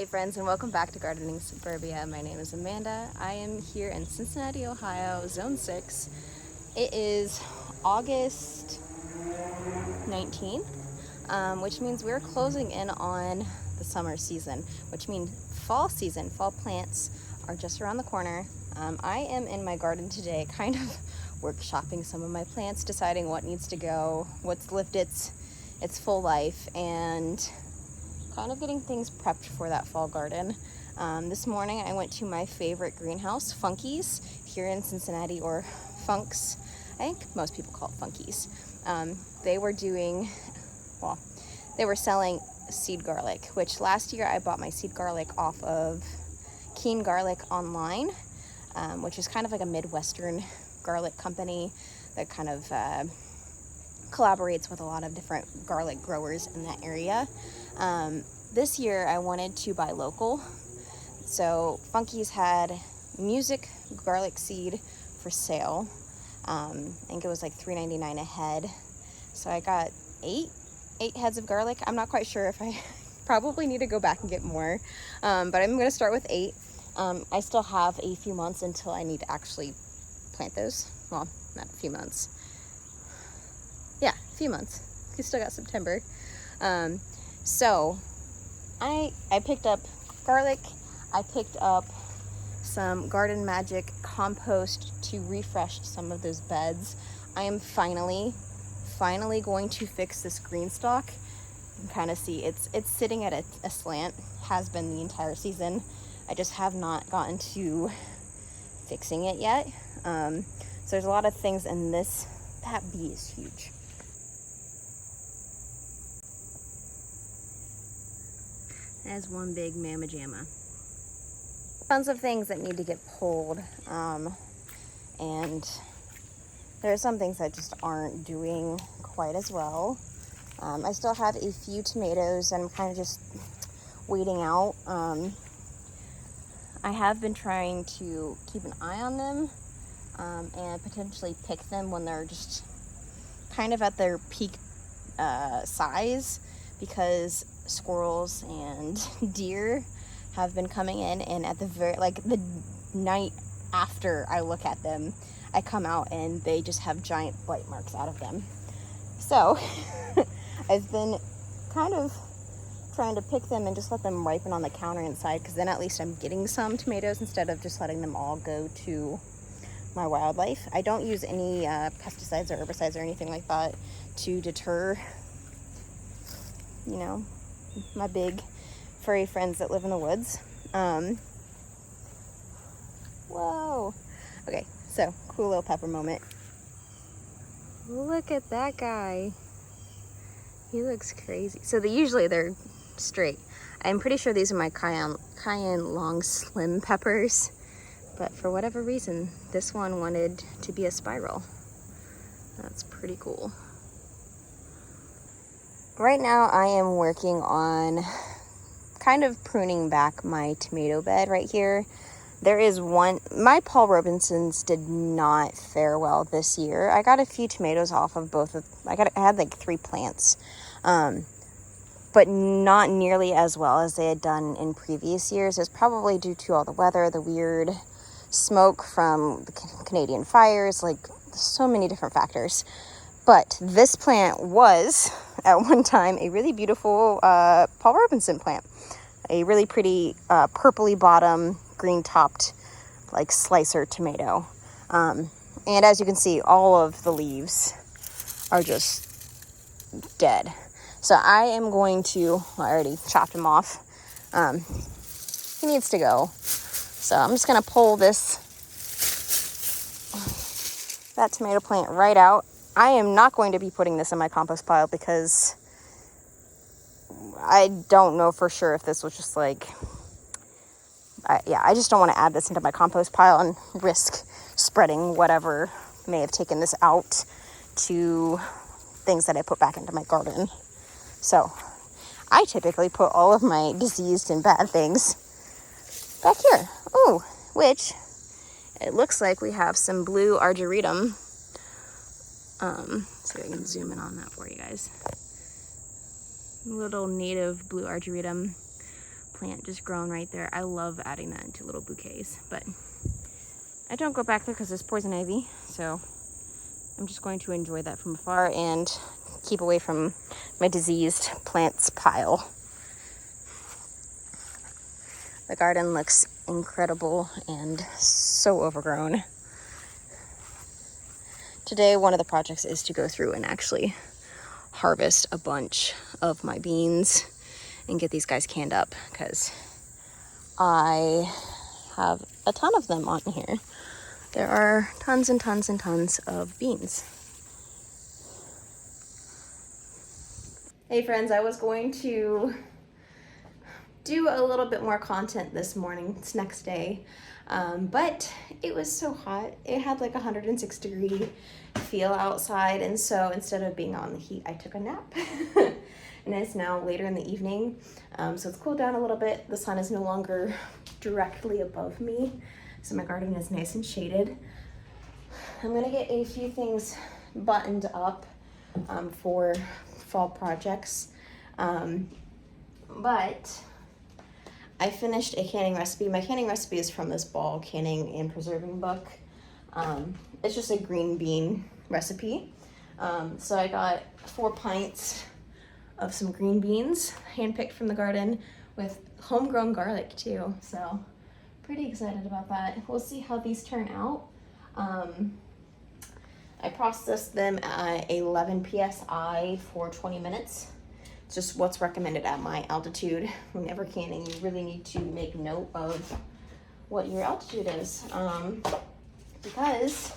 Hey friends, and welcome back to Gardening Suburbia. My name is Amanda. I am here in Cincinnati, Ohio, Zone 6. It is August 19th, which means we're closing in on the summer season, which means fall season. Fall plants are just around the corner. I am in my garden today kind of workshopping some of my plants, deciding what needs to go, what's lived its full life, and kind of getting things prepped for that fall garden. This morning I went to my favorite greenhouse, Funky's, here in Cincinnati, or Funk's. I think most people call it Funky's. They were selling seed garlic, which last year I bought my seed garlic off of Keen Garlic online, which is kind of like a Midwestern garlic company that kind of collaborates with a lot of different garlic growers in that area. This year I wanted to buy local, so Funky's had music garlic seed for sale. I think it was like $3.99 a head, so I got eight heads of garlic. I'm not quite sure if I probably need to go back and get more, but I'm going to start with 8. I still have a few months until I need to actually plant those. Well, not a few months. Yeah, a few months. You still got September. So I picked up garlic. I picked up some Garden Magic compost to refresh some of those beds. I am finally going to fix this green stalk. You can kind of see it's sitting at a slant, has been the entire season. I just have not gotten to fixing it yet. So there's a lot of things in this. That bee is huge. As one big mamma jamma. Tons of things that need to get pulled, and there are some things that just aren't doing quite as well. I still have a few tomatoes and I'm kind of just waiting out. I have been trying to keep an eye on them and potentially pick them when they're just kind of at their peak size, because squirrels and deer have been coming in, and at the night after I look at them, I come out and they just have giant bite marks out of them. So I've been kind of trying to pick them and just let them ripen on the counter inside, because then at least I'm getting some tomatoes instead of just letting them all go to my wildlife. I don't use any pesticides or herbicides or anything like that to deter, my big furry friends that live in the woods. Whoa. Okay, so cool little pepper moment. Look at that guy. He looks crazy. So they're straight. I'm pretty sure these are my cayenne long slim peppers, but for whatever reason, this one wanted to be a spiral. That's pretty cool. Right now I am working on kind of pruning back my tomato bed right here. There is my Paul Robinsons did not fare well this year. I got a few tomatoes off of I had like 3 plants, but not nearly as well as they had done in previous years. It's probably due to all the weather, the weird smoke from the Canadian fires, like so many different factors. But this plant was, at one time, a really beautiful Paul Robinson plant. A really pretty purpley bottom, green topped, like slicer tomato. And as you can see, all of the leaves are just dead. So I am going to, I already chopped him off. He needs to go. So I'm just going to pull that tomato plant right out. I am not going to be putting this in my compost pile because I don't know for sure if this was just I just don't want to add this into my compost pile and risk spreading whatever may have taken this out to things that I put back into my garden. So I typically put all of my diseased and bad things back here. Oh, which it looks like we have some blue argyritum. See if I can zoom in on that for you guys. Little native blue argyritum plant just grown right there. I love adding that into little bouquets, but I don't go back there because there's poison ivy, so I'm just going to enjoy that from afar and keep away from my diseased plants pile. The garden looks incredible and so overgrown. Today, one of the projects is to go through and actually harvest a bunch of my beans and get these guys canned up, because I have a ton of them on here. There are tons and tons and tons of beans. Hey friends, I was going to do a little bit more content this morning. It's next day, but it was so hot. It had like 106-degree feel outside, and so instead of being on the heat, I took a nap. And it's now later in the evening, so it's cooled down a little bit. The sun is no longer directly above me, so my garden is nice and shaded. I'm gonna get a few things buttoned up for fall projects, but I finished a canning recipe. My canning recipe is from this Ball Canning and Preserving book. It's just a green bean recipe. So I got 4 pints of some green beans, handpicked from the garden, with homegrown garlic too. So pretty excited about that. We'll see how these turn out. I processed them at 11 psi for 20 minutes. It's just what's recommended at my altitude. Whenever canning, you really need to make note of what your altitude is, because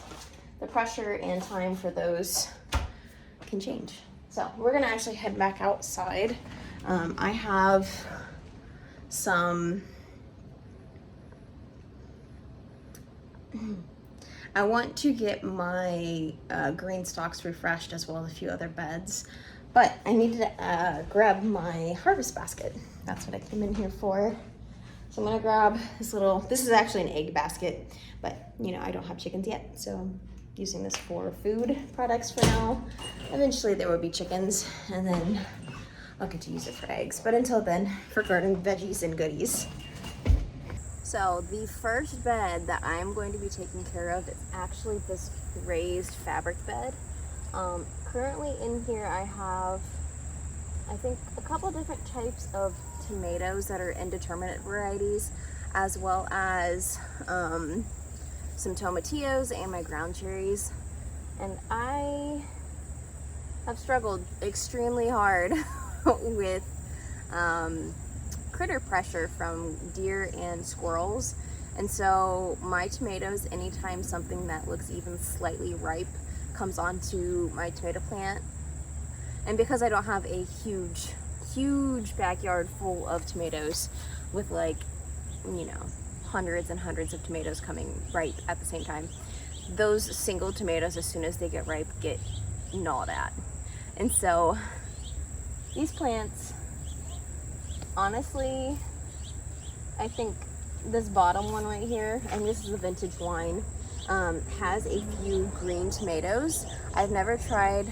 the pressure and time for those can change. So we're gonna actually head back outside. I have some, I want to get my green stalks refreshed, as well as a few other beds, but I needed to grab my harvest basket. That's what I came in here for. So I'm gonna grab this little, this is actually an egg basket, but you know, I don't have chickens yet, so I'm using this for food products for now. Eventually there will be chickens, and then I'll get to use it for eggs. But until then, for garden veggies and goodies. So the first bed that I'm going to be taking care of is actually this raised fabric bed. Currently in here I have, I think, a couple different types of tomatoes that are indeterminate varieties, as well as some tomatillos and my ground cherries. And I have struggled extremely hard with critter pressure from deer and squirrels. And so my tomatoes, anytime something that looks even slightly ripe comes onto my tomato plant, and because I don't have a huge backyard full of tomatoes with, like, you know, hundreds and hundreds of tomatoes coming ripe at the same time, those single tomatoes, as soon as they get ripe, get gnawed at. And so these plants, honestly, I think this bottom one right here, and this is a vintage wine, has a few green tomatoes. I've never tried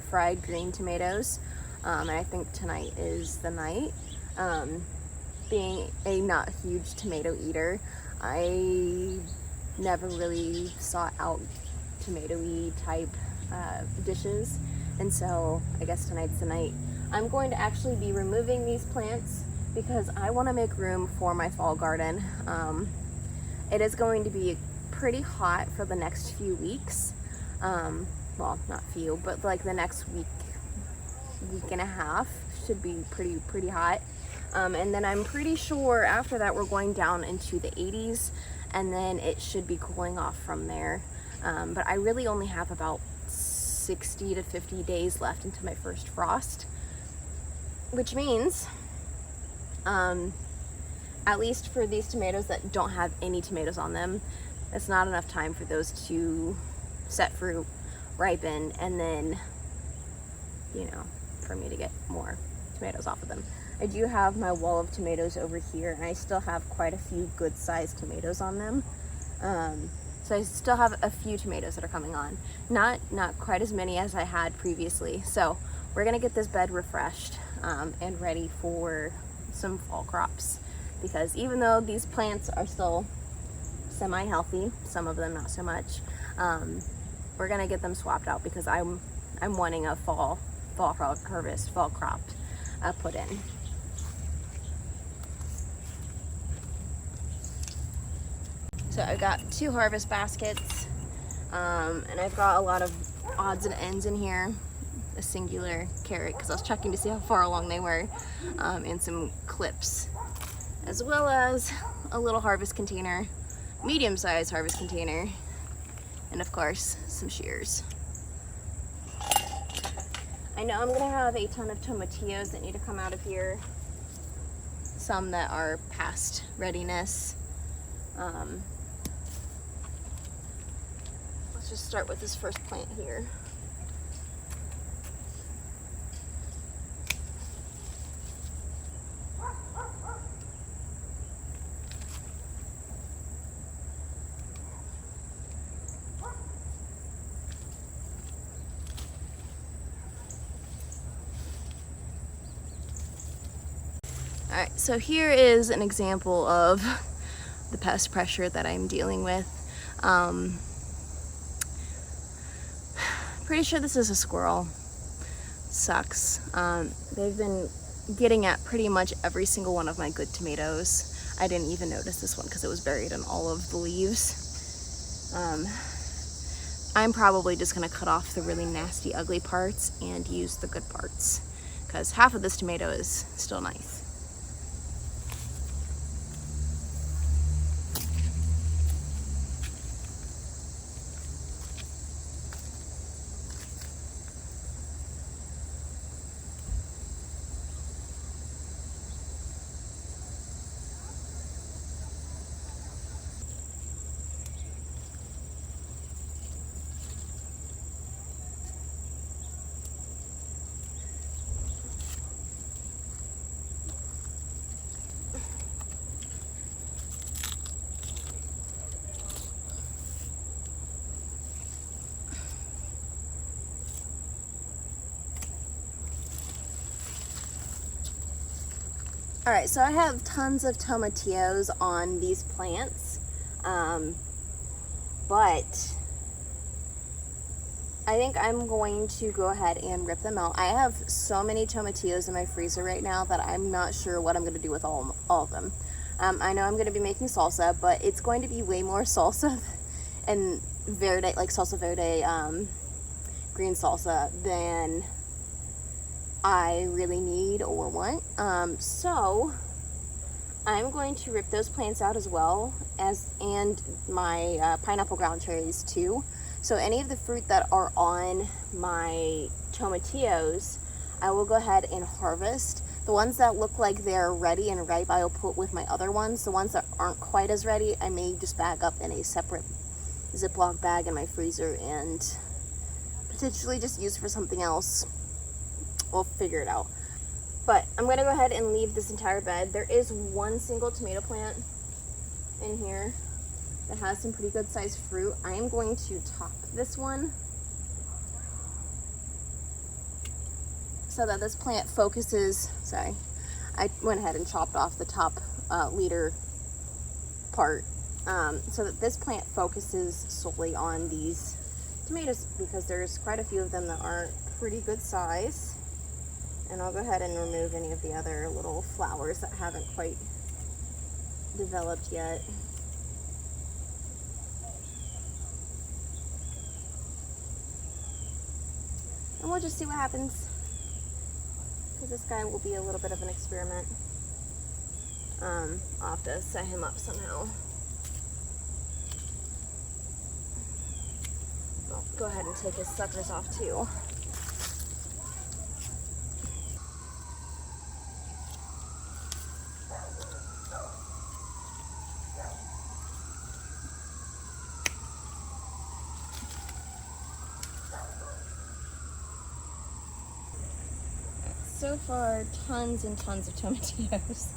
fried green tomatoes, and I think tonight is the night. Being a not huge tomato eater, I never really sought out tomato-y type dishes, and so I guess tonight's the night. I'm going to actually be removing these plants because I want to make room for my fall garden. It is going to be pretty hot for the next few weeks. Well, not few, but like the next week and a half should be pretty hot. And then I'm pretty sure after that we're going down into the 80s, and then it should be cooling off from there. But I really only have about 60 to 50 days left until my first frost, which means at least for these tomatoes that don't have any tomatoes on them, it's not enough time for those to set fruit, ripen, and then, you know, for me to get more tomatoes off of them. I do have my wall of tomatoes over here, and I still have quite a few good sized tomatoes on them. So I still have a few tomatoes that are coming on. Not quite as many as I had previously. So we're gonna get this bed refreshed and ready for some fall crops, because even though these plants are still semi-healthy, some of them not so much, we're gonna get them swapped out because I'm wanting a fall harvest, fall crop put in. So I got 2 harvest baskets, and I've got a lot of odds and ends in here. A singular carrot because I was checking to see how far along they were, and some clips, as well as a little harvest container, medium-sized harvest container, and of course some shears. I know I'm gonna have a ton of tomatillos that need to come out of here, some that are past readiness. Let's just start with this first plant here. Alright, so here is an example of the pest pressure that I'm dealing with. Pretty sure this is a squirrel. Sucks. They've been getting at pretty much every single one of my good tomatoes. I didn't even notice this one because it was buried in all of the leaves. I'm probably just going to cut off the really nasty, ugly parts and use the good parts, because half of this tomato is still nice. All right, so I have tons of tomatillos on these plants, but I think I'm going to go ahead and rip them out. I have so many tomatillos in my freezer right now that I'm not sure what I'm going to do with all of them. I know I'm going to be making salsa, but it's going to be way more salsa and verde, like salsa verde, green salsa, than I really need or want. So I'm going to rip those plants out as well, and my pineapple ground cherries too. So any of the fruit that are on my tomatillos, I will go ahead and harvest. The ones that look like they're ready and ripe, I'll put with my other ones. The ones that aren't quite as ready, I may just bag up in a separate Ziploc bag in my freezer and potentially just use for something else. We'll figure it out. But I'm going to go ahead and leave this entire bed. There is one single tomato plant in here that has some pretty good sized fruit. I am going to top this one so that this plant focuses. Sorry, I went ahead and chopped off the top leader part, so that this plant focuses solely on these tomatoes, because there's quite a few of them that aren't pretty good size. And I'll go ahead and remove any of the other little flowers that haven't quite developed yet. And we'll just see what happens, because this guy will be a little bit of an experiment. I'll have to set him up somehow. I'll go ahead and take his suckers off too. So far, tons and tons of tomatillos.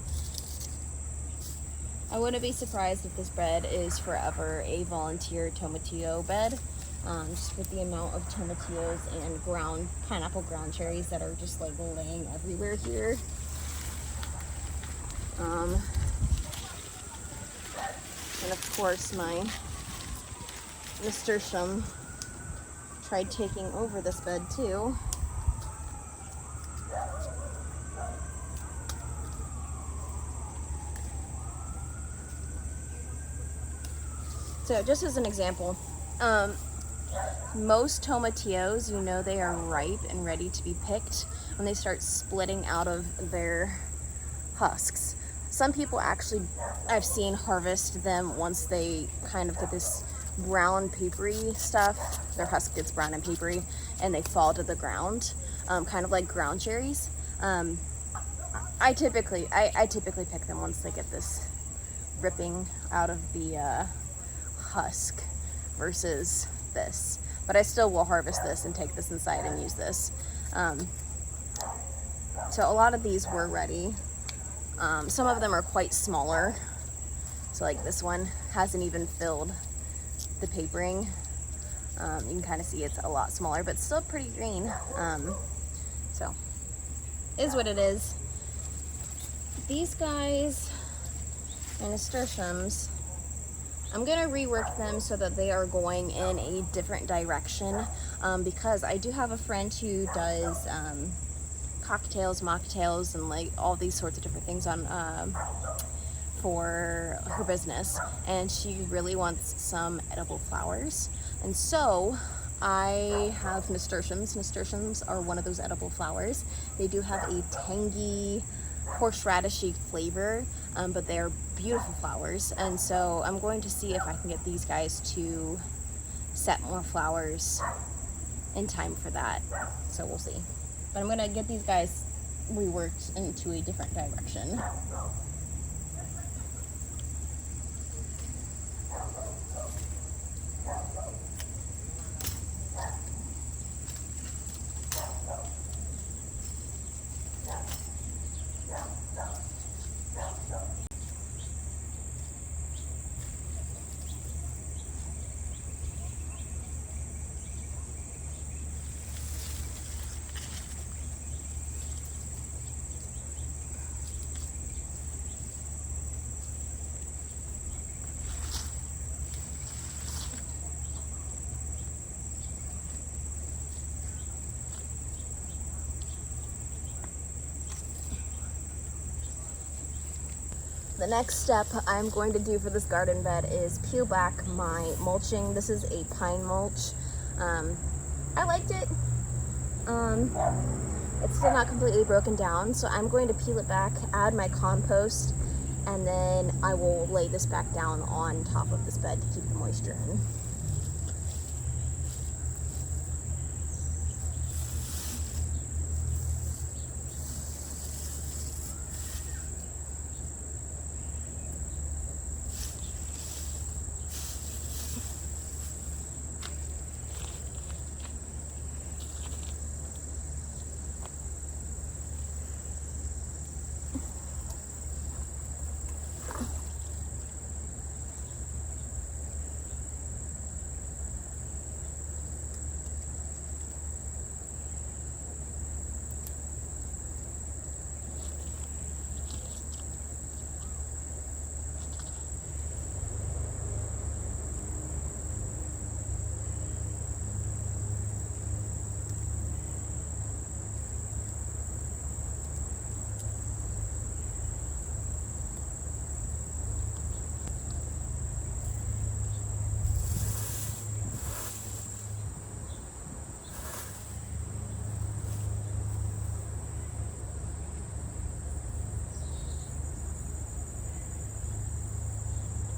I wouldn't be surprised if this bed is forever a volunteer tomatillo bed, just with the amount of tomatillos and pineapple ground cherries that are just like laying everywhere here. And of course my nasturtium tried taking over this bed too. So just as an example, most tomatillos, you know they are ripe and ready to be picked when they start splitting out of their husks. Some people actually, I've seen harvest them once they kind of get this brown papery stuff. Their husk gets brown and papery and they fall to the ground, kind of like ground cherries. I typically pick them once they get this ripping out of the husk versus this, but I still will harvest this and take this inside and use this. So a lot of these were ready. Some of them are quite smaller, so like this one hasn't even filled the papering. You can kind of see it's a lot smaller, but still pretty green. So is what it is. These guys and nasturtiums, I'm gonna rework them so that they are going in a different direction, because I do have a friend who does cocktails, mocktails, and like all these sorts of different things on for her business, and she really wants some edible flowers. And so I have nasturtiums. Nasturtiums are one of those edible flowers. They do have a tangy horseradishy flavor, but they are beautiful flowers, and so I'm going to see if I can get these guys to set more flowers in time for that. So we'll see. But I'm gonna get these guys reworked into a different direction. The next step I'm going to do for this garden bed is peel back my mulching. This is a pine mulch. I liked it. It's still not completely broken down, so I'm going to peel it back, add my compost, and then I will lay this back down on top of this bed to keep the moisture in.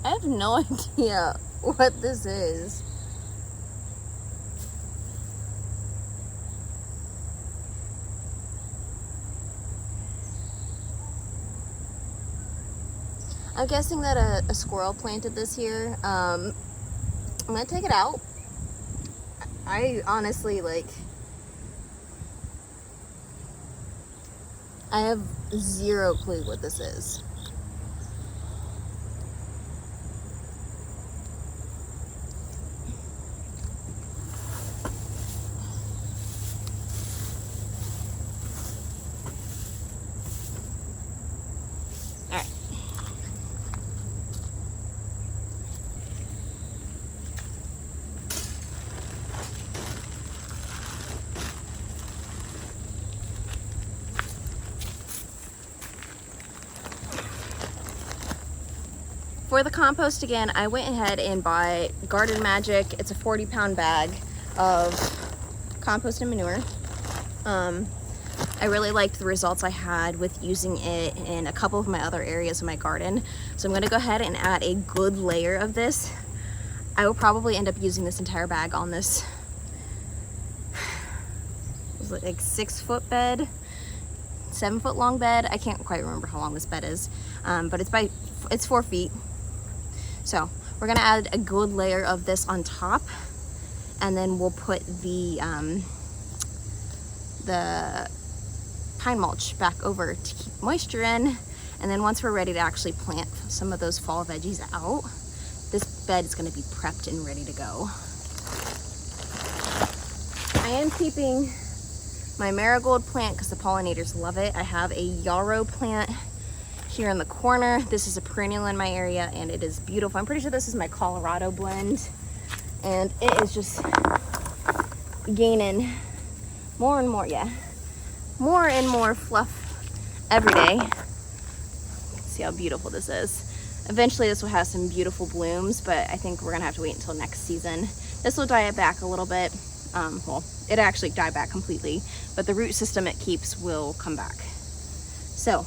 I have no idea what this is. I'm guessing that a squirrel planted this here. I'm gonna take it out. I honestly, like, I have zero clue what this is. All right. For the compost, again, I went ahead and bought Garden Magic. It's a 40-pound bag of compost and manure. I really liked the results I had with using it in a couple of my other areas of my garden. So I'm gonna go ahead and add a good layer of this. I will probably end up using this entire bag on this, was it like 6-foot bed, 7-foot long bed. I can't quite remember how long this bed is, but it's 4 feet. So we're gonna add a good layer of this on top, and then we'll put the pine mulch back over to keep moisture in. And then once we're ready to actually plant some of those fall veggies out, this bed is going to be prepped and ready to go. I am keeping my marigold plant because the pollinators love it. I have a yarrow plant here in the corner. This is a perennial in my area and it is beautiful. I'm pretty sure this is my Colorado blend, and it is just gaining more and more, more and more fluff every day. See how beautiful this is. Eventually this will have some beautiful blooms, but I think we're gonna have to wait until next season. This will die it back a little bit. Well, it actually died back completely, but the root system it keeps will come back. So,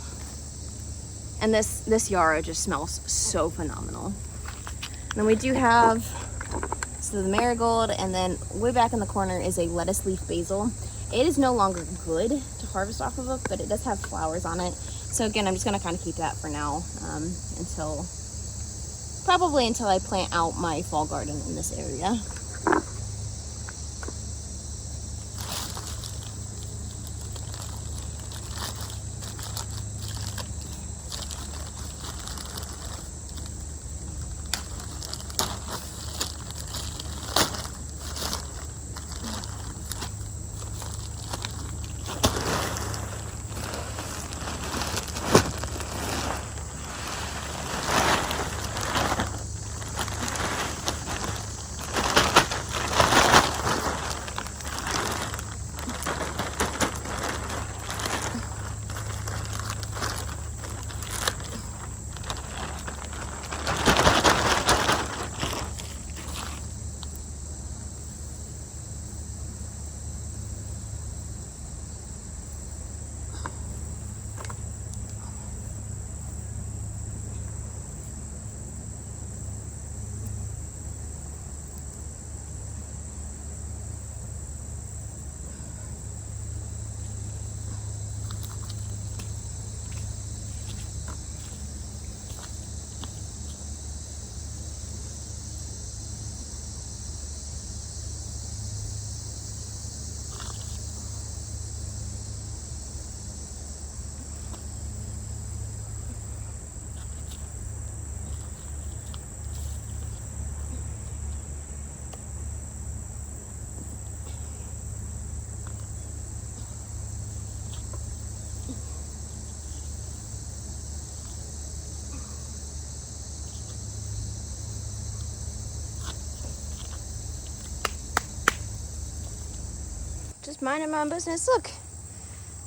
and this yarrow just smells so phenomenal. And then we do have, so the marigold, and then way back in the corner is a lettuce leaf basil. It is no longer good to harvest off of it, but it does have flowers on it. So again, I'm just gonna kind of keep that for now probably until I plant out my fall garden in this area. Just minding my own business. Look,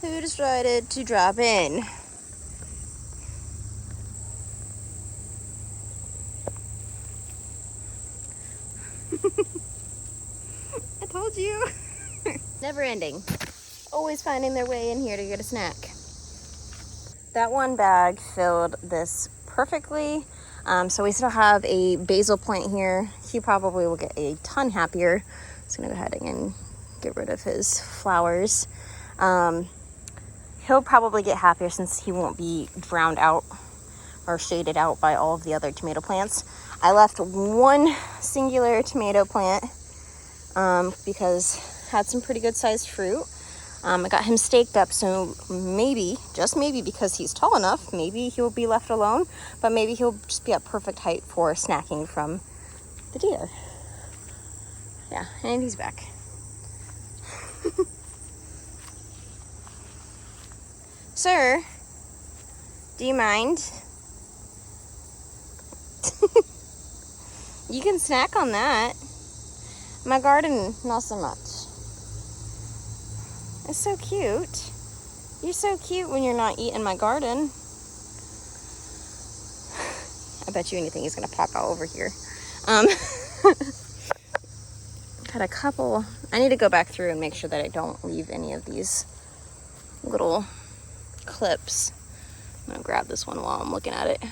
who decided to drop in? I told you. Never ending. Always finding their way in here to get a snack. That one bag filled this perfectly. So we still have a basil plant here. He probably will get a ton happier. Just gonna go ahead and get rid of his flowers. He'll probably get happier since he won't be drowned out or shaded out by all of the other tomato plants. I left one singular tomato plant because it had some pretty good sized fruit. I got him staked up, so maybe, just maybe, because he's tall enough, maybe he'll be left alone, but maybe he'll just be at perfect height for snacking from the deer. Yeah, and he's back. Sir, do you mind? You can snack on that. My garden, not so much. It's so cute. You're so cute when you're not eating my garden. I bet you anything he's gonna pop out over here. Got a couple. I need to go back through and make sure that I don't leave any of these little clips. I'm gonna grab this one while I'm looking at it.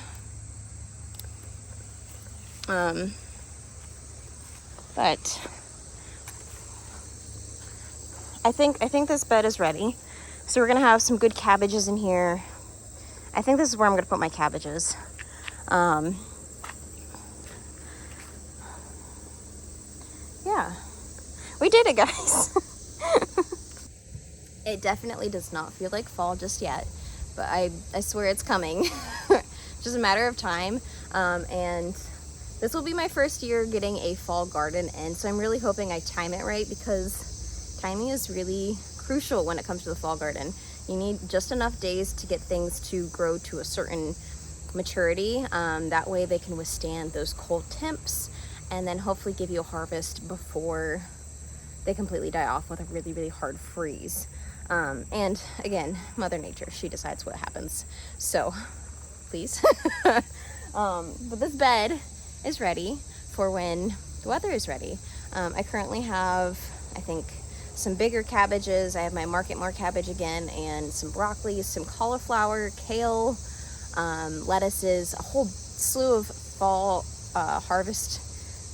But I think this bed is ready. So we're gonna have some good cabbages in here. I think this is where I'm gonna put my cabbages. Yeah, we did it, guys. It definitely does not feel like fall just yet, but I swear it's coming. Just a matter of time. And this will be my first year getting a fall garden in, so I'm really hoping I time it right, because timing is really crucial when it comes to the fall garden. You need just enough days to get things to grow to a certain maturity. That way they can withstand those cold temps, and then hopefully give you a harvest before they completely die off with a really, really hard freeze. And again, Mother Nature, she decides what happens. So please. But this bed is ready for when the weather is ready. I currently have, I think, some bigger cabbages. I have my Market More cabbage again, and some broccoli, some cauliflower, kale, lettuces, a whole slew of fall harvest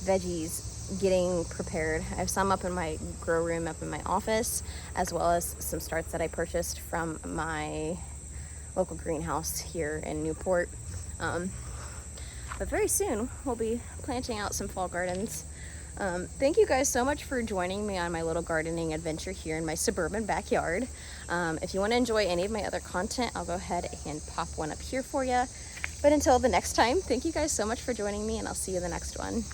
veggies getting prepared. I have some up in my grow room up in my office, as well as some starts that I purchased from my local greenhouse here in Newport. But very soon we'll be planting out some fall gardens. Thank you guys so much for joining me on my little gardening adventure here in my suburban backyard. If you want to enjoy any of my other content, I'll go ahead and pop one up here for you. But until the next time, thank you guys so much for joining me, and I'll see you in the next one.